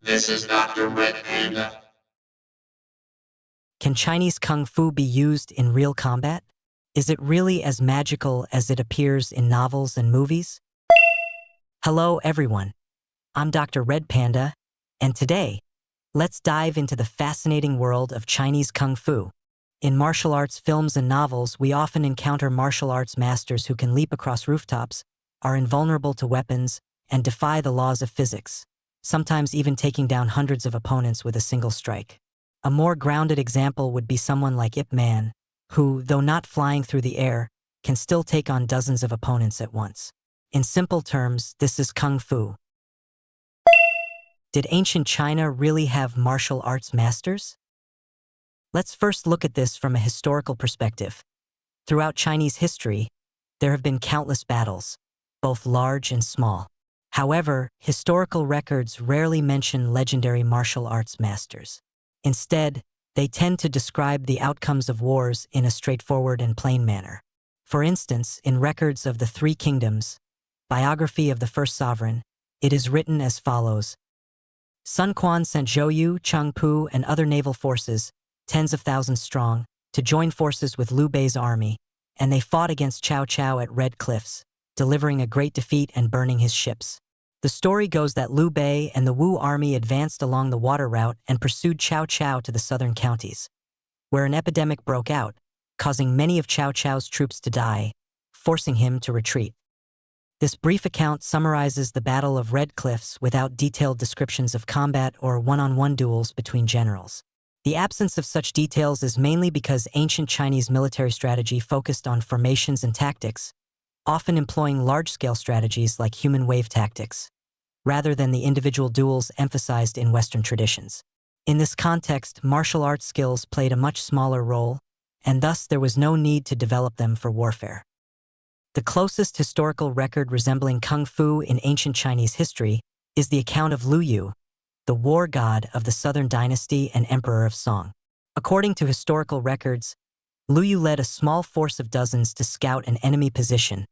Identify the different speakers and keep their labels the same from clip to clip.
Speaker 1: This is Dr. Panda.
Speaker 2: Can Chinese kung fu be used in real combat? Is it really as magical as it appears in novels and movies? Hello, everyone. I'm Dr. Panda, and today, let's dive into the fascinating world of Chinese kung fu. In martial arts films and novels, we often encounter martial arts masters who can leap across rooftops, are invulnerable to weapons, and defy the laws of physics, sometimes even taking down hundreds of opponents with a single strike. A more grounded example would be someone like Ip Man, who, though not flying through the air, can still take on dozens of opponents at once. In simple terms, this is kung fu. Did ancient China really have martial arts masters? Let's first look at this from a historical perspective. Throughout Chinese history, there have been countless battles, both large and small. However, historical records rarely mention legendary martial arts masters. Instead, they tend to describe the outcomes of wars in a straightforward and plain manner. For instance, in records of the Three Kingdoms, biography of the first sovereign, it is written as follows. Sun Quan sent Zhou Yu, Cheng Pu, and other naval forces, tens of thousands strong, to join forces with Liu Bei's army, and they fought against Cao Cao at Red Cliffs, delivering a great defeat and burning his ships. The story goes that Liu Bei and the Wu army advanced along the water route and pursued Cao Cao to the southern counties, where an epidemic broke out, causing many of Cao Cao's troops to die, forcing him to retreat. This brief account summarizes the Battle of Red Cliffs without detailed descriptions of combat or one-on-one duels between generals. The absence of such details is mainly because ancient Chinese military strategy focused on formations and tactics, often employing large-scale strategies like human wave tactics, rather than the individual duels emphasized in Western traditions. In this context, martial arts skills played a much smaller role, and thus there was no need to develop them for warfare. The closest historical record resembling kung fu in ancient Chinese history is the account of Liu Yu, the war god of the Southern Dynasty and Emperor of Song. According to historical records, Liu Yu led a small force of dozens to scout an enemy position,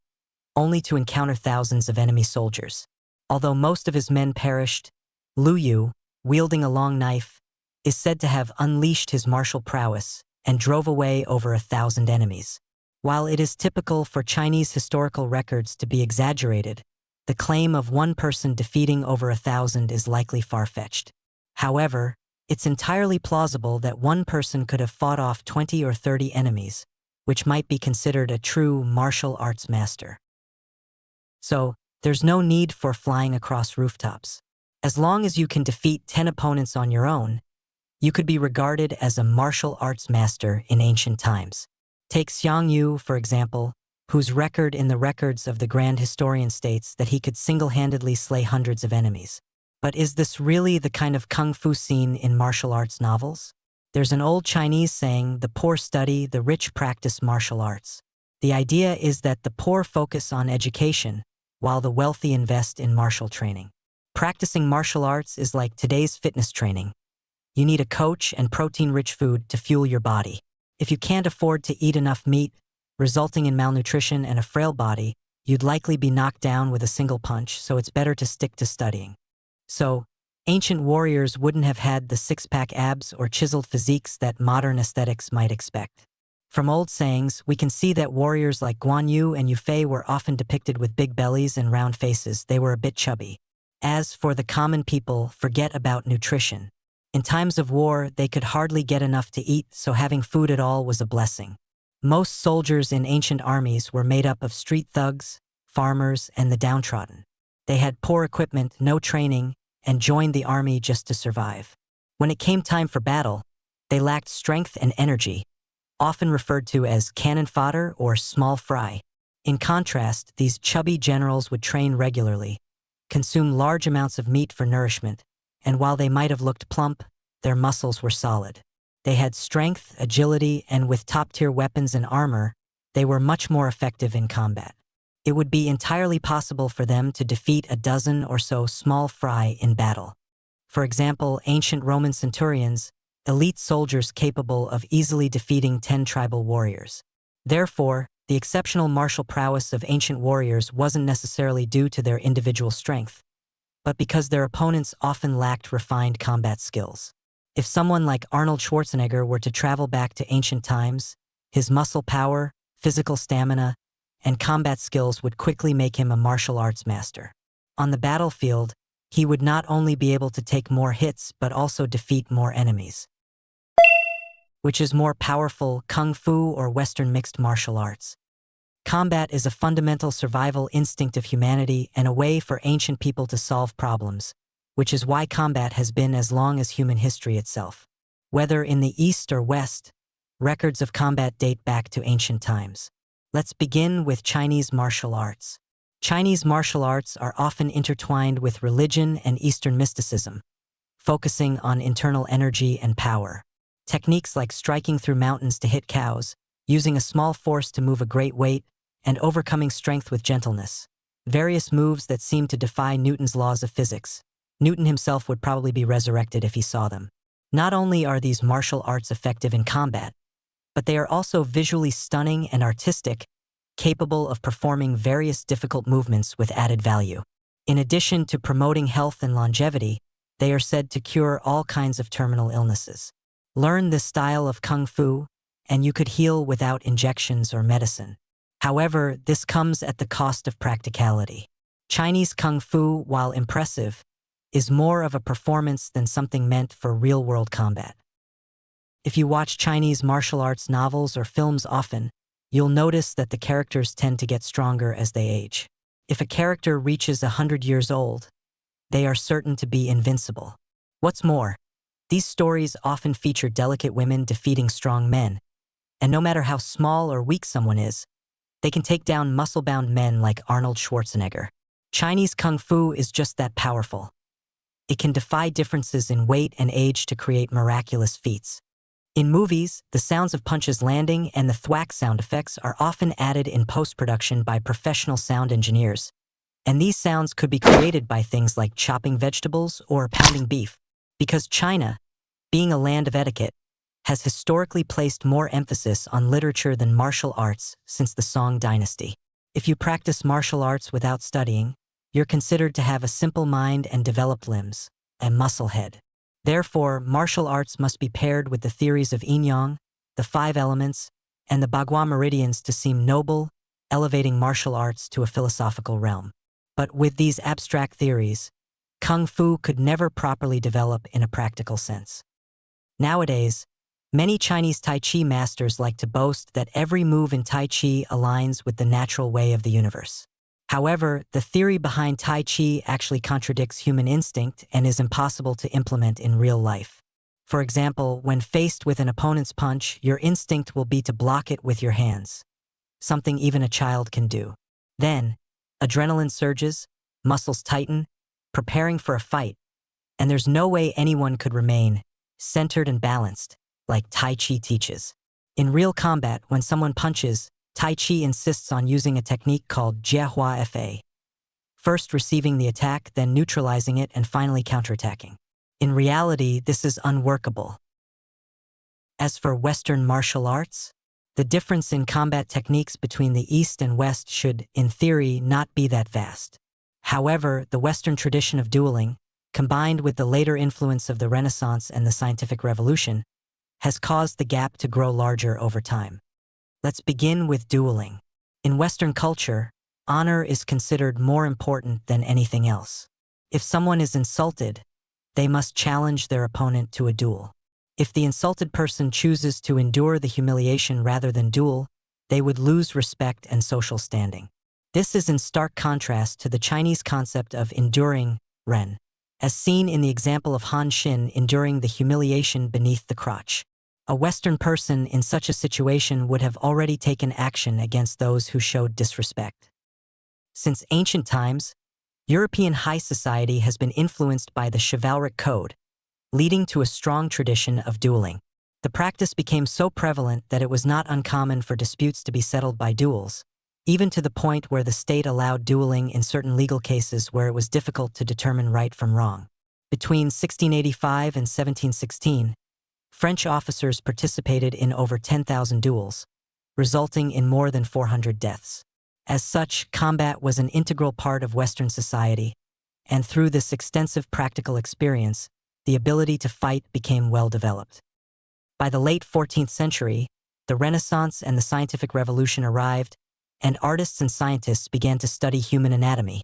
Speaker 2: only to encounter thousands of enemy soldiers. Although most of his men perished, Liu Yu, wielding a long knife, is said to have unleashed his martial prowess and drove away over 1,000 enemies. While it is typical for Chinese historical records to be exaggerated, the claim of one person defeating over 1,000 is likely far-fetched. However, it's entirely plausible that one person could have fought off 20 or 30 enemies, which might be considered a true martial arts master. So, there's no need for flying across rooftops. As long as you can defeat 10 opponents on your own, you could be regarded as a martial arts master in ancient times. Take Xiang Yu, for example, whose record in the records of the Grand Historian states that he could single-handedly slay hundreds of enemies. But is this really the kind of kung fu seen in martial arts novels? There's an old Chinese saying, the poor study, the rich practice martial arts. The idea is that the poor focus on education, while the wealthy invest in martial training. Practicing martial arts is like today's fitness training. You need a coach and protein-rich food to fuel your body. If you can't afford to eat enough meat, resulting in malnutrition and a frail body, you'd likely be knocked down with a single punch, so it's better to stick to studying. So, ancient warriors wouldn't have had the six-pack abs or chiseled physiques that modern aesthetics might expect. From old sayings, we can see that warriors like Guan Yu and Yu Fei were often depicted with big bellies and round faces. They were a bit chubby. As for the common people, forget about nutrition. In times of war, they could hardly get enough to eat, so having food at all was a blessing. Most soldiers in ancient armies were made up of street thugs, farmers, and the downtrodden. They had poor equipment, no training, and joined the army just to survive. When it came time for battle, they lacked strength and energy, often referred to as cannon fodder or small fry. In contrast, these chubby generals would train regularly, consume large amounts of meat for nourishment, and while they might have looked plump, their muscles were solid. They had strength, agility, and with top-tier weapons and armor, they were much more effective in combat. It would be entirely possible for them to defeat a dozen or so small fry in battle. For example, ancient Roman centurions, elite soldiers capable of easily defeating 10 tribal warriors. Therefore, the exceptional martial prowess of ancient warriors wasn't necessarily due to their individual strength, but because their opponents often lacked refined combat skills. If someone like Arnold Schwarzenegger were to travel back to ancient times, his muscle power, physical stamina, and combat skills would quickly make him a martial arts master. On the battlefield, he would not only be able to take more hits but also defeat more enemies. Which is more powerful, kung fu or Western mixed martial arts? Combat is a fundamental survival instinct of humanity and a way for ancient people to solve problems, which is why combat has been as long as human history itself. Whether in the East or West, records of combat date back to ancient times. Let's begin with Chinese martial arts. Chinese martial arts are often intertwined with religion and Eastern mysticism, focusing on internal energy and power. Techniques like striking through mountains to hit cows, using a small force to move a great weight, and overcoming strength with gentleness. Various moves that seem to defy Newton's laws of physics. Newton himself would probably be resurrected if he saw them. Not only are these martial arts effective in combat, but they are also visually stunning and artistic, capable of performing various difficult movements with added value. In addition to promoting health and longevity, they are said to cure all kinds of terminal illnesses. Learn this style of kung fu, and you could heal without injections or medicine. However, this comes at the cost of practicality. Chinese kung fu, while impressive, is more of a performance than something meant for real-world combat. If you watch Chinese martial arts novels or films often, you'll notice that the characters tend to get stronger as they age. If a character reaches 100 years old, they are certain to be invincible. What's more, these stories often feature delicate women defeating strong men, and no matter how small or weak someone is, they can take down muscle-bound men like Arnold Schwarzenegger. Chinese kung fu is just that powerful. It can defy differences in weight and age to create miraculous feats. In movies, the sounds of punches landing and the thwack sound effects are often added in post-production by professional sound engineers, and these sounds could be created by things like chopping vegetables or pounding beef. Because China, being a land of etiquette, has historically placed more emphasis on literature than martial arts since the Song dynasty. If you practice martial arts without studying, you're considered to have a simple mind and developed limbs, a muscle head. Therefore, martial arts must be paired with the theories of yin-yang, the 5 elements, and the Bagua meridians to seem noble, elevating martial arts to a philosophical realm. But with these abstract theories, kung fu could never properly develop in a practical sense. Nowadays, many Chinese Tai Chi masters like to boast that every move in Tai Chi aligns with the natural way of the universe. However, the theory behind Tai Chi actually contradicts human instinct and is impossible to implement in real life. For example, when faced with an opponent's punch, your instinct will be to block it with your hands, something even a child can do. Then, adrenaline surges, muscles tighten, preparing for a fight, and there's no way anyone could remain centered and balanced, like Tai Chi teaches. In real combat, when someone punches, Tai Chi insists on using a technique called Jiahua Fa. First receiving the attack, then neutralizing it, and finally counterattacking. In reality, this is unworkable. As for Western martial arts, the difference in combat techniques between the East and West should, in theory, not be that vast. However, the Western tradition of dueling, combined with the later influence of the Renaissance and the scientific revolution, has caused the gap to grow larger over time. Let's begin with dueling. In Western culture, honor is considered more important than anything else. If someone is insulted, they must challenge their opponent to a duel. If the insulted person chooses to endure the humiliation rather than duel, they would lose respect and social standing. This is in stark contrast to the Chinese concept of enduring ren, as seen in the example of Han Xin enduring the humiliation beneath the crotch. A Western person in such a situation would have already taken action against those who showed disrespect. Since ancient times, European high society has been influenced by the chivalric code, leading to a strong tradition of dueling. The practice became so prevalent that it was not uncommon for disputes to be settled by duels, even to the point where the state allowed dueling in certain legal cases where it was difficult to determine right from wrong. Between 1685 and 1716, French officers participated in over 10,000 duels, resulting in more than 400 deaths. As such, combat was an integral part of Western society, and through this extensive practical experience, the ability to fight became well developed. By the late 14th century, the Renaissance and the scientific revolution arrived, and artists and scientists began to study human anatomy,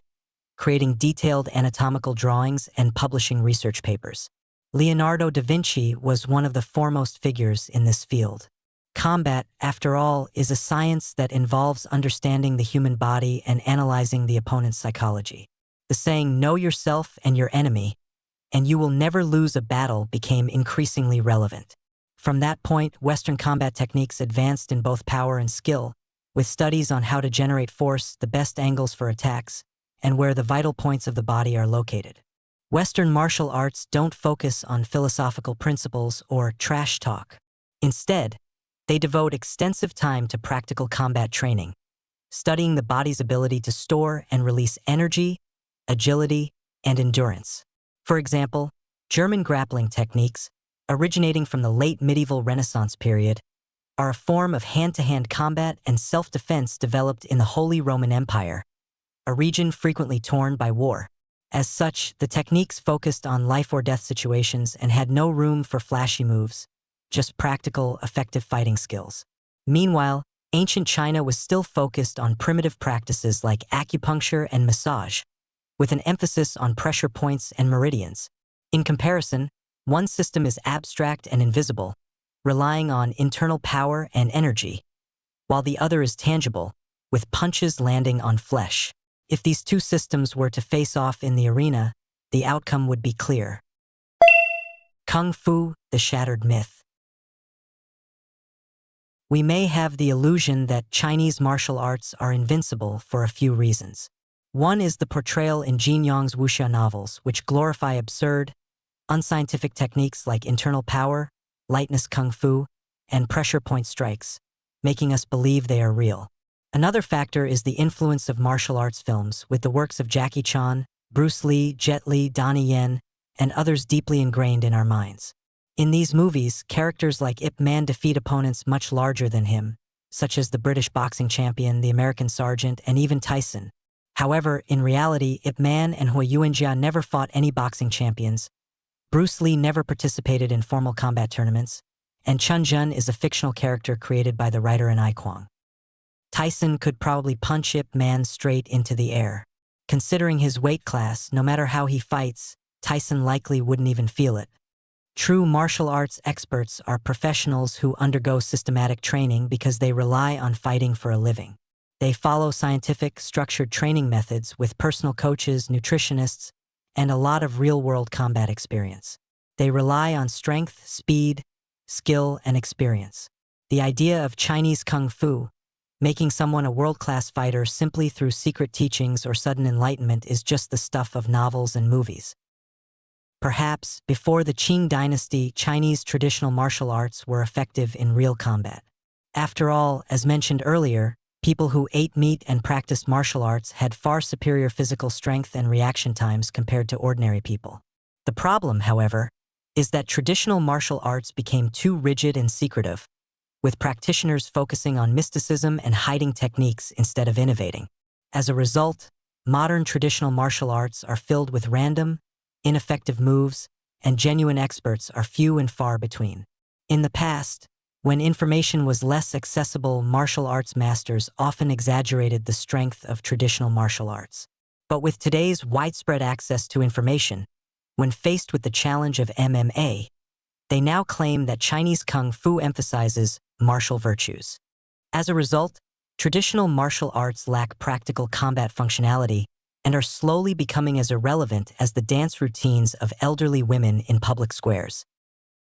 Speaker 2: creating detailed anatomical drawings and publishing research papers. Leonardo da Vinci was one of the foremost figures in this field. Combat, after all, is a science that involves understanding the human body and analyzing the opponent's psychology. The saying, "Know yourself and your enemy, and you will never lose a battle," became increasingly relevant. From that point, Western combat techniques advanced in both power and skill, with studies on how to generate force, the best angles for attacks, and where the vital points of the body are located. Western martial arts don't focus on philosophical principles or trash talk. Instead, they devote extensive time to practical combat training, studying the body's ability to store and release energy, agility, and endurance. For example, German grappling techniques, originating from the late medieval Renaissance period, are a form of hand-to-hand combat and self-defense developed in the Holy Roman Empire, a region frequently torn by war. As such, the techniques focused on life-or-death situations and had no room for flashy moves, just practical, effective fighting skills. Meanwhile, ancient China was still focused on primitive practices like acupuncture and massage, with an emphasis on pressure points and meridians. In comparison, one system is abstract and invisible, relying on internal power and energy, while the other is tangible, with punches landing on flesh. If these two systems were to face off in the arena, the outcome would be clear. Kung Fu, the shattered myth. We may have the illusion that Chinese martial arts are invincible for a few reasons. One is the portrayal in Jin Yong's wuxia novels, which glorify absurd, unscientific techniques like internal power, lightness kung fu, and pressure point strikes, making us believe they are real. Another factor is the influence of martial arts films, with the works of Jackie Chan, Bruce Lee, Jet Li, Donnie Yen, and others deeply ingrained in our minds. In these movies, characters like Ip Man defeat opponents much larger than him, such as the British boxing champion, the American sergeant, and even Tyson. However, in reality, Ip Man and Hui Yuanjia never fought any boxing champions, Bruce Lee never participated in formal combat tournaments, and Chun Jun is a fictional character created by the writer An Kwang. Tyson could probably punch Ip Man straight into the air. Considering his weight class, no matter how he fights, Tyson likely wouldn't even feel it. True martial arts experts are professionals who undergo systematic training because they rely on fighting for a living. They follow scientific, structured training methods with personal coaches, nutritionists, and a lot of real-world combat experience. They rely on strength, speed, skill, and experience. The idea of Chinese Kung Fu, making someone a world-class fighter simply through secret teachings or sudden enlightenment, is just the stuff of novels and movies. Perhaps, before the Qing dynasty, Chinese traditional martial arts were effective in real combat. After all, as mentioned earlier, people who ate meat and practiced martial arts had far superior physical strength and reaction times compared to ordinary people. The problem, however, is that traditional martial arts became too rigid and secretive, with practitioners focusing on mysticism and hiding techniques instead of innovating. As a result, modern traditional martial arts are filled with random, ineffective moves, and genuine experts are few and far between. In the past, when information was less accessible, martial arts masters often exaggerated the strength of traditional martial arts. But with today's widespread access to information, when faced with the challenge of MMA, they now claim that Chinese Kung Fu emphasizes martial virtues. As a result, traditional martial arts lack practical combat functionality and are slowly becoming as irrelevant as the dance routines of elderly women in public squares.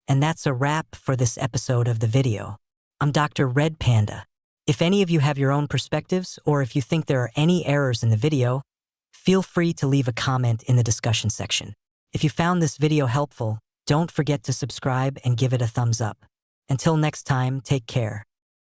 Speaker 2: And that's a wrap for this episode of the video. I'm DR.RED Panda. If any of you have your own perspectives, or if you think there are any errors in the video, feel free to leave a comment in the discussion section. If you found this video helpful, don't forget to subscribe and give it a thumbs up. Until next time, take care.